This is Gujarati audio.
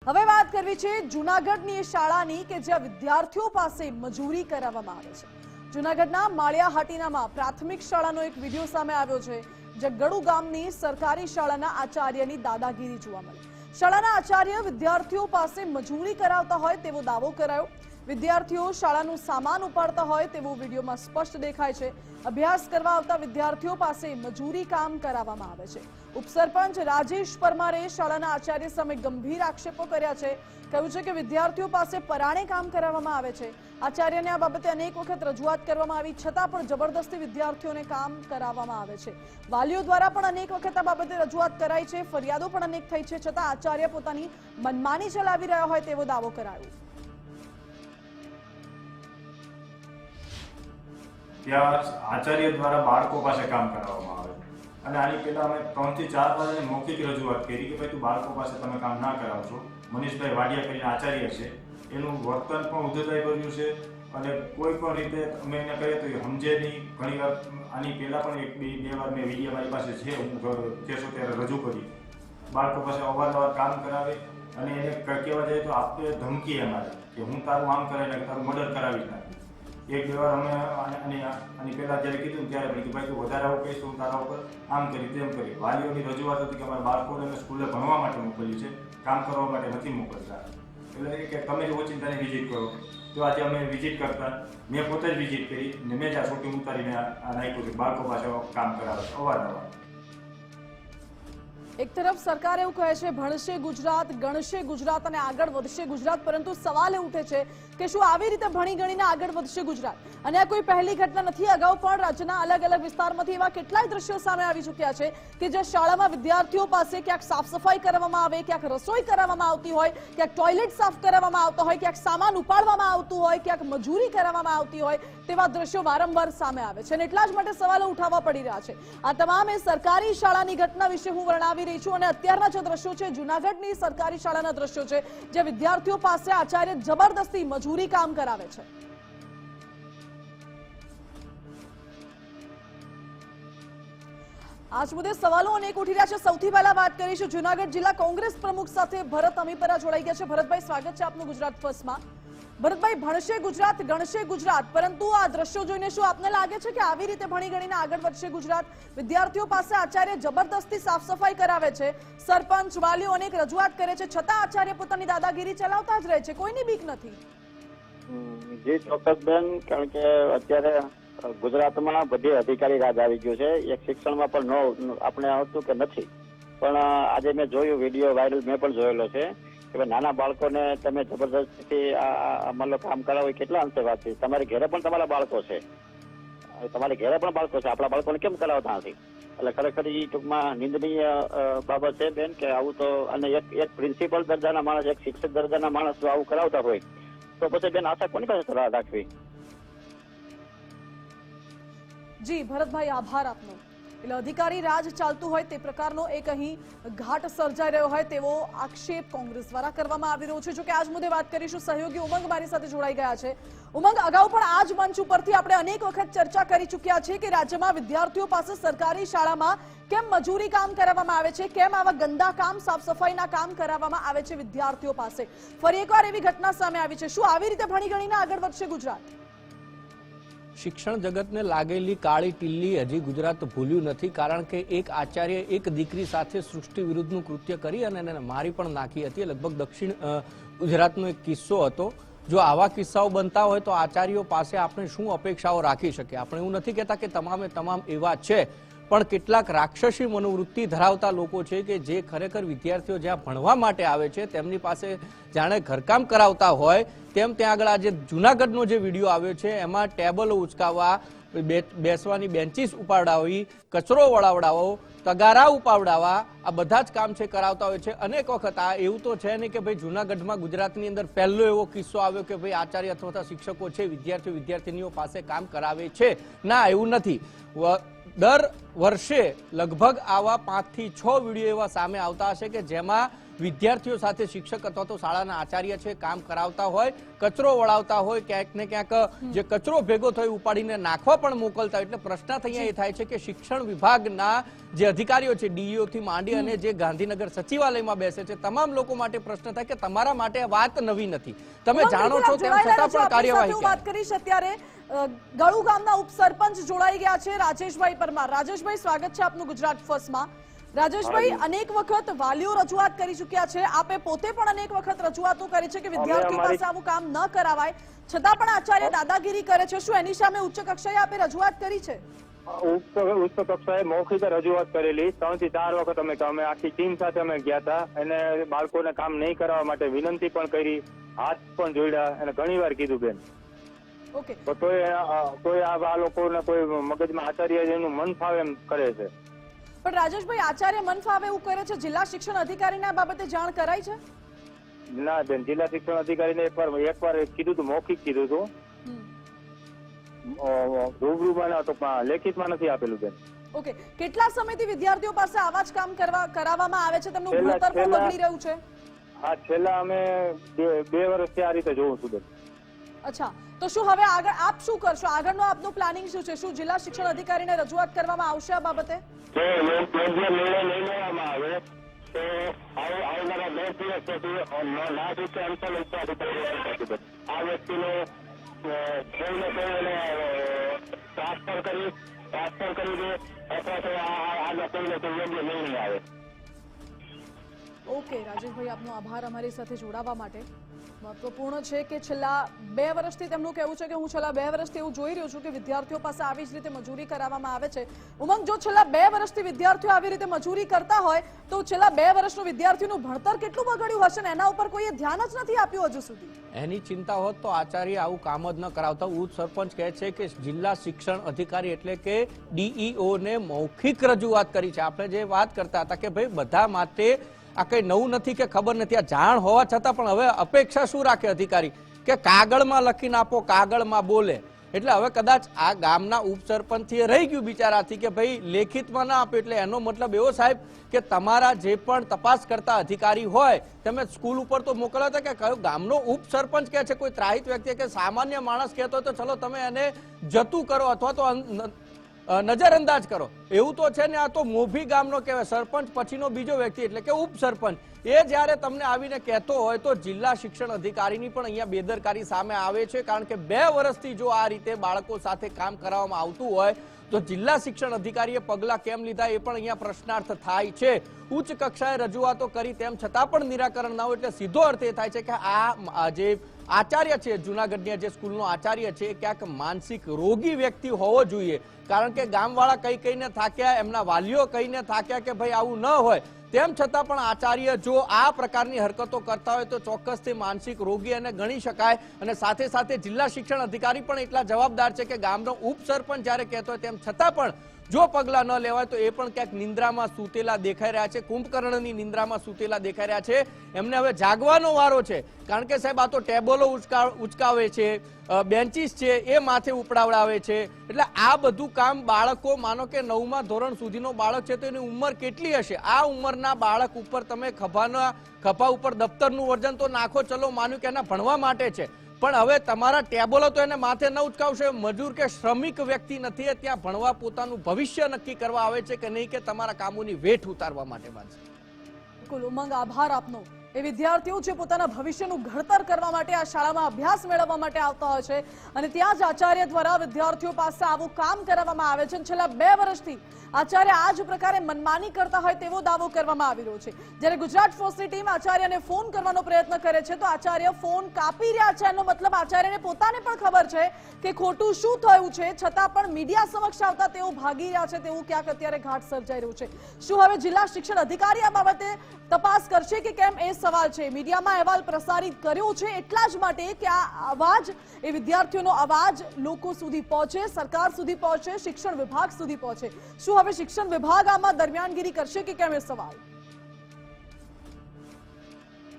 હવે વાત કરવી છે જૂનાગઢની શાળાની કે જ્યાં વિદ્યાર્થીઓ પાસે મજૂરી કરાવવામાં આવે છે। જૂનાગઢના માળિયા હાટીનામાં પ્રાથમિક શાળાનો એક વિડીયો સામે આવ્યો છે, જે ગડુ ગામની સરકારી શાળાના આચાર્યની દાદાગીરી જોવા મળી। શાળાના આચાર્ય વિદ્યાર્થીઓ પાસે મજૂરી કરાવતા હોય તેવો દાવો કરાયો। વિદ્યાર્થીઓ શાળાનું સામાન ઉપાડતા હોય તેવું વિડીયોમાં સ્પષ્ટ દેખાય છે। અભ્યાસ કરવા આવતા વિદ્યાર્થીઓ પાસે મજૂરી કામ કરાવવામાં આવે છે। ઉપસરપંચ રાજેશ પરમારે શાળાના આચાર્ય સામે ગંભીર આક્ષેપો કર્યા છે। કહ્યું છે કે વિદ્યાર્થીઓ પાસે પરાણે કામ કરાવવામાં આવે છે। આચાર્યને આ બાબતે અનેક વખત રજૂઆત કરવામાં આવી છતાં પણ જબરદસ્તી વિદ્યાર્થીઓને કામ કરાવવામાં આવે છે। વાલીઓ દ્વારા પણ અનેક વખત આ બાબતે રજૂઆત કરાઈ છે, ફરિયાદો પણ અનેક થઈ છે, છતાં આચાર્ય પોતાની મનમાની ચલાવી રહ્યા હોય તેવો દાવો કરાયો। ત્યાં આચાર્ય દ્વારા બાળકો પાસે કામ કરાવવામાં આવે અને આની પહેલા અમે 3 થી 4 વાર મૌખિક રજૂઆત કરી કે ભાઈ તું બાળકો પાસે તમે કામ ના કરાવશો। મનીષભાઈ વાડિયા કરીને આચાર્ય છે, એનું વર્તન પણ ઉદ્ધતાઈ ભર્યું છે અને કોઈ પણ રીતે અમે એને કહીએ તો એ સમજે નહીં। ઘણી વાર આની પહેલા પણ બે વાર મેં વિડીયો મારી પાસે છે, હું કહેશો ત્યારે રજૂ કરી। બાળકો પાસે અવારનવાર કામ કરાવે અને એને કહેવા જાય તો આપણે ધમકી અમારે કે હું તારું આમ કરાવી નાખ, તારું મર્ડર કરાવી નાખ। એક બે વાર અમે આની પહેલા જ્યારે કીધું ત્યારે ભાઈ તું વધારે આવું કહીશ તો હું તારા ઉપર આમ કરી તેમ કરી। વાલીઓની રજૂઆત હતી કે અમારા બાળકોને અમે સ્કૂલે ભણવા માટે મોકલ્યું છે, કામ કરવા માટે નથી મોકલતા। એટલે કે તમે જ ઓચિંતાની વિઝિટ કરો તો આજે અમે વિઝિટ કરતા, મેં પોતે જ વિઝિટ કરી ને મેં જ આ શૂટિંગ ઉતારીને નાખ્યું કે બાળકો પાસે કામ કરાવે અવારનવાર। એક તરફ સરકાર એવું કહે છે ભણશે ગુજરાત, ગણશે ગુજરાત અને આગળ વધશે ગુજરાત, પરંતુ સવાલ એ ઉઠે છે કે શું આવી રીતે ભણી ગણીને આગળ વધશે ગુજરાત? અને આ કોઈ પહેલી ઘટના નથી। અગાઉ પણ રાજ્યના અલગ અલગ વિસ્તારમાંથી એવા કેટલાય દ્રશ્યો સામે આવી ચૂક્યા છે કે જે શાળામાં વિદ્યાર્થીઓ પાસે ક્યાંક સાફ સફાઈ કરવામાં આવે, ક્યાંક રસોઈ કરવામાં આવતી હોય, ક્યાંક ટોયલેટ સાફ કરવામાં આવતા હોય, ક્યાંક સામાન ઉપાડવામાં આવતું હોય, ક્યાંક મજૂરી કરવામાં આવતી હોય તેવા દ્રશ્યો વારંવાર સામે આવે છે અને એટલા જ માટે સવાલો ઉઠાવવા પડી રહ્યા છે। આ તમામ સરકારી શાળાની ઘટના વિશે હું વર્ણવી રહી છું અને અત્યારના જે દ્રશ્યો છે જૂનાગઢની સરકારી શાળાના દ્રશ્યો છે, જે વિદ્યાર્થીઓ પાસે આચાર્ય જબરદસ્તી મજૂરી કામ કરાવે છે। આજ મુદ્દે સવાલો અનેક ઉઠી રહ્યા છે। સૌથી પહેલા વાત કરીશું જૂનાગઢ જિલ્લા કોંગ્રેસ પ્રમુખ સાથે ભરત અમીપરા જોડાઈ ગયા છે। ભરતભાઈ, સ્વાગત છે આપનું ગુજરાત ફર્સ્ટમાં। ભરતભાઈ, ભણશે ગુજરાત, ગણશે ગુજરાત, પરંતુ આ દ્રશ્યો જોઈને શું આપને લાગે છે કે આવી રીતે ભણી ગણીને આગળ વધશે ગુજરાત? વિદ્યાર્થીઓ પાસે આચાર્ય જબરદસ્તી સાફ સફાઈ કરાવે છે, સરપંચ વાલીઓ અનેક રજૂઆત કરે છે, છતાં આચાર્ય પોતાની દાદાગીરી ચલાવતા જ રહે છે, કોઈની બીક નથી। જી ચોક્કસ બેન, કારણ કે અત્યારે ગુજરાતમાં બધી અધિકારી રાજ આવી ગયું છે। એક શિક્ષણમાં પણ આપણે આવતું કે નથી, પણ આજે મેં જોયું વિડીયો વાયરલ મેં પણ જોયેલો છે કે નાના બાળકોને તમે જબરદસ્તીથી માનો કામ કરાવો, કેટલા અંશે વાત છે। તમારી ઘરે પણ તમારા બાળકો છે, તમારી ઘરે પણ બાળકો છે, આપણા બાળકોને કેમ કરાવતા નથી? એટલે ખરેખર એ ટૂંકમાં નિંદનીય બાબત છે બેન કે આવું તો, અને એક પ્રિન્સિપલ દરજાના માણસ, એક શિક્ષક દરજાના માણસ જો આવું કરાવતા હોય તો પછી બેન આશા કોની પાસે રાખવી? જી ભરતભાઈ, આભાર આપનો। એટલે અધિકારી રાજ ચાલતું હોય તે પ્રકારનો એક અહીં ઘાટ સર્જાઈ રહ્યો હોય તેવો આક્ષેપ કોંગ્રેસ દ્વારા કરવામાં આવી રહ્યો છે। જો કે આજ મુદ્દે વાત કરીશું, સહયોગી ઉમંગ મારી સાથે જોડાઈ ગયા છે। ઉમંગ, અગાઉ પણ આ જ મંચ ઉપરથી આપણે અનેક વખત ચર્ચા કરી ચૂક્યા છે કે રાજ્યમાં વિદ્યાર્થીઓ પાસે સરકારી શાળામાં કેમ મજૂરી કામ કરાવવામાં આવે છે, કેમ આવા ગંદા કામ, સાફ સફાઈના કામ કરાવવામાં આવે છે વિદ્યાર્થીઓ પાસે। ફરી એકવાર એવી ઘટના સામે આવી છે, શું આવી રીતે ભણી ગણીને આગળ વધશે ગુજરાત? શિક્ષણ જગતને લાગેલી કાળી ટીલ્લી હજી ગુજરાત ભૂલ્યું નથી, કારણ કે એક આચાર્ય એક દીકરી સાથે સૃષ્ટિ વિરુદ્ધનું કૃત્ય કરી અને એને મારી પણ નાખી હતી। લગભગ દક્ષિણ ગુજરાતનો એક કિસ્સો હતો। જો આવા કિસ્સાઓ બનતા હોય તો આચાર્યો પાસે આપણે શું અપેક્ષાઓ રાખી શકીએ? આપણે એવું નથી કહેતા કે તમામે તમામ એવા છે, પણ કેટલાક રાક્ષસી મનોવૃત્તિ ધરાવતા લોકો છે કે જે ખરેખર વિદ્યાર્થીઓ જ્યાં ભણવા માટે આવે છે તેમની પાસે જાણે ઘરકામ કરાવતા હોય તેમ ત્યાં આગળ આજે જૂનાગઢનો જે વિડીયો આવ્યો છે એમાં ટેબલ ઉચકાવવા, બેસવાની બેન્ચીસ ઉપાડાવી, કચરો વળાવડાવો, તગારા ઉપાવડાવવા, આ બધા જ કામ છે કરાવતા હોય છે અનેક વખત। આ એવું તો છે નહીં કે ભાઈ જૂનાગઢમાં ગુજરાતની અંદર પહેલો એવો કિસ્સો આવ્યો કે ભાઈ આચાર્ય અથવા શિક્ષકો છે વિદ્યાર્થીઓ વિદ્યાર્થીનીઓ પાસે કામ કરાવે છે, ના એવું નથી। દર વર્ષે લગભગ આવા 5 થી 6 વિડીયો એવા સામે આવતા હશે કે જેમાં વિદ્યાર્થીઓ સાથે શિક્ષક અથવા તો શાળાના આચાર્ય છે કામ કરાવતા હોય, કચરો વળાવતા હોય, ક્યાંક ને ક્યાંક જે કચરો ભેગો થયો ઉપાડીને નાખવા પણ મોકલતા હોય. એટલે પ્રશ્ન અહીંયા એ થાય છે કે શિક્ષણ વિભાગના જે અધિકારીઓ છે, ડીઈઓ થી માંડી અને જે ગાંધીનગર સચિવાલયમાં બેસે છે, તમામ લોકો માટે પ્રશ્ન થાય કે તમારા માટે આ વાત નવી નથી, તમે જાણો છો તેમ છતાં પણ કાર્યવાહી વાત કરીશ. અત્યારે ગળુ ગામના ઉપસરપંચ જોડાઈ ગયા છે, રાજેશભાઈ પરમાર. રાજેશભાઈ, સ્વાગત છે આપનું ગુજરાત ફર્સ્ટમાં. રાજેશભાઈ, અનેક વખત વાલીઓ રજૂઆત કરી ચૂક્યા છે, આપે પોતે પણ અનેક વખત રજૂઆતો કરી છે કે વિદ્યાર્થીઓ પાસે આવું કામ ન કરાવાય, છતાં પણ આચાર્ય દાદાગીરી કરે છે. શું એની સામે ઉચ્ચ કક્ષાએ આપે રજૂઆત કરી છે? ઉચ્ચ કક્ષાએ મૌખિક રજૂઆત કરેલી 3 થી 4 વખત અમે આખી ટીમ સાથે અમે ગયા હતા, અને બાળકોને કામ નહીં કરાવવા માટે વિનંતી પણ કરી, હાથ પણ જોડ્યા અને ઘણી વાર કીધું બેન. ઓકે, કોઈ આ લોકોને કોઈ મગજમાં આચાર્ય એનું મન ફાવે એમ કરે છે. પણ રાજેશભાઈ, આચાર્ય મન ફાવે એવું કરે છે, જિલ્લા શિક્ષણ અધિકારીને આ બાબતે જાણ કરાઈ છે? ના બેન, જિલ્લા શિક્ષણ અધિકારીને એકવાર કીધું હતું, મૌખિક કીધું હતું, રૂબરૂમાં ટૂંકમાં લેખિતમાં નથી આપેલું બેન. ઓકે, કેટલા સમયથી વિદ્યાર્થીઓ પાસે આવા જ કામ કરાવવામાં આવે છે? તેમનું ભણતર પણ બગડી રહ્યું છે. હા, છેલ્લા અમે 2 વર્ષથી આ રીતે જોઉં છું બેન. અચ્છા, તો શું હવે આગળ આપ શું કરશો? આગળનો આપનું પ્લાનિંગ શું છે? શું જિલ્લા શિક્ષણ અધિકારીને રજૂઆત કરવામાં આવશે આ બાબતે? જો યોગ્ય નિર્ણય નહીં લેવામાં આવે તો આવનારા 2 દિવસ પછી ના રીતે અંતર આ વ્યક્તિને કોઈને કોઈને ટ્રાન્સફર કરી દે, અથવા તો આગળ કોઈને કોઈ યોગ્ય નિર્ણય આવે. ઓકે રાજેશભાઈ, આપનો આભાર અમારી સાથે જોડાવા માટે. મહત્વપૂર્ણ છે કે છેલ્લા 2 વર્ષથી તેમનું કહેવું છે કે હું છેલ્લા 2 વર્ષથી એવું જોઈ રહ્યો છું કે વિદ્યાર્થીઓ પાસે આવી જ રીતે મજૂરી કરાવવામાં આવે છે. ઉમંગ, જો છેલ્લા 2 વર્ષથી વિદ્યાર્થીઓ આવી રીતે મજૂરી કરતા હોય તો છેલ્લા 2 વર્ષનું વિદ્યાર્થીનું ભણતર કેટલું બગડ્યું હશે ને એના ઉપર કોઈએ ધ્યાન જ નથી આપ્યું હજુ સુધી. એની ચિંતા હોત તો આચાર્ય આવું કામ જ ન કરાવતા. ઉચ્ચ સરપંચ કહે છે કે જિલ્લા શિક્ષણ અધિકારી એટલે કે ડીઈઓ ને મૌખિક રજૂઆત કરી છે. આપણે જે વાત કરતા હતા કે ભાઈ બધા માટે આ કઈ નવું નથી કે ખબર નથી, આ જાણ હોવા છતાં પણ હવે અપેક્ષા શું રાખે અધિકારી કે કાગળમાં લખીને આપો, કાગળમાં બોલે. એટલે હવે કદાચ આ ગામના ઉપસરપંચથી રહી ગયું બિચારાથી કે ભાઈ લેખિતમાં ના આપે. એટલે એનો મતલબ એવો સાહેબ કે તમારા જે પણ તપાસ કરતા અધિકારી હોય તમે સ્કૂલ ઉપર તો મોકલ્યા હતા કે કયો ગામનો ઉપસરપંચ કહે છે, કોઈ ત્રાહિત વ્યક્તિ કે સામાન્ય માણસ કહેતો હોય તો ચલો તમે એને જતું કરો અથવા તો નજરઅંદાજ કરો. એવું તો છે ને, આ તો મોભી ગામનો કહેવાય, સરપંચ પછીનો બીજો વ્યક્તિ એટલે કે ઉપસરપંચ. એ જ્યારે તમને આવીને કહેતો હોય તો જિલ્લા શિક્ષણ અધિકારીની પણ અહીંયા બેદરકારી સામે આવે છે. કારણ કે 2 વર્ષથી જો આ રીતે બાળકો સાથે કામ કરાવવામાં આવતું હોય તો જિલ્લા શિક્ષણ અધિકારીએ પગલાં કેમ લીધા એ પણ અહીંયા પ્રશ્નાર્થ થાય છે. ઉચ્ચ કક્ષાએ રજૂઆતો કરી તેમ છતાં પણ નિરાકરણ ના હોય એટલે સીધો અર્થ એ થાય છે કે આ જે આચાર્ય છે, જુનાગઢની જે સ્કૂલનો આચાર્ય છે, ક્યાંક માનસિક રોગી વ્યક્તિ હોવો જોઈએ. કારણ કે ગામવાળા કહીને થાક્યા, એમના વાલીઓ કહીને થાક્યા કે ભાઈ આવું ન હોય, તેમ છતાં પણ આચાર્ય જો આ પ્રકારની હરકતો કરતા હોય તો ચોક્કસથી માનસિક રોગી એને ગણી શકાય. અને સાથે સાથે જિલ્લા શિક્ષણ અધિકારી પણ એટલા જવાબદાર છે કે ગામનો ઉપસરપંચ જ્યારે કહેતો હોય તેમ છતાં પણ જો પગલાં ન લેવાય તો એ પણ ક્યાંક નિંદ્રામાં સૂતેલા દેખાઈ રહ્યા છે, કુંભકર્ણની નિંદ્રામાં સૂતેલા દેખાઈ રહ્યા છે. એમને હવે જાગવાનો વારો છે. કારણ કે સાહેબ આ તો ટેબલો ઉચકાવે છે, બેન્ચીસ છે એ માથે ઉપડાવડાવે છે. એટલે આ બધું કામ બાળકો, માનો કે 9મા ધોરણ સુધીનો બાળક છે તો એની ઉંમર કેટલી હશે? આ ઉંમરના બાળક ઉપર તમે ખભા ઉપર દફતરનું વજન તો નાખો, ચલો માન્યું કે એના ભણવા માટે છે, પણ હવે તમારા ટેબલો તો એને માથે ન ઉચકાવશે. મજૂર કે શ્રમિક વ્યક્તિ નથી, ત્યાં ભણવા પોતાનું ભવિષ્ય નક્કી કરવા આવે છે કે નહીં કે તમારા કામોની વેઠ ઉતારવા માટે બનશે. બિલકુલ ઉમંગ, આભાર આપનો. એ વિદ્યાર્થીઓ જે પોતાના ભવિષ્યનું ઘડતર કરવા માટે આ શાળામાં અભ્યાસ મેળવવા માટે આવતા હોય છે અને ત્યાં જ આચાર્ય દ્વારા વિદ્યાર્થીઓ પાસે આવું કામ કરાવવામાં આવે છે. છેલ્લા 2 વર્ષથી આચાર્ય આ જ પ્રકારે મનમાની કરતા હોય તેવો દાવો કરવામાં આવી રહ્યો છે. જ્યારે ગુજરાત ફર્સ્ટની ટીમ આચાર્યને ફોન કરવાનો પ્રયત્ન કરે છે તો આચાર્ય ફોન કાપી રહ્યા છે. એનો મતલબ આચાર્યને પોતાને પણ ખબર છે કે ખોટું શું થયું છે, છતાં પણ મીડિયા સમક્ષ આવતા તેઓ ભાગી રહ્યા છે. તેવું ક્યાંક અત્યારે ઘાટ સર્જાઈ રહ્યું છે. શું હવે જિલ્લા શિક્ષણ અધિકારી આ બાબતે તપાસ કરશે કે કેમ એ સવાલ છે. મીડિયામાં અહેવાલ પ્રસારિત કર્યો છે એટલા જ માટે કે આ અવાજ, એ વિદ્યાર્થીઓનો અવાજ લોકો સુધી પહોંચે, સરકાર સુધી પહોંચે, શિક્ષણ વિભાગ સુધી પહોંચે. શું હવે શિક્ષણ વિભાગ આમાં દરમિયાનગીરી કરશે કે કેમ એ સવાલ?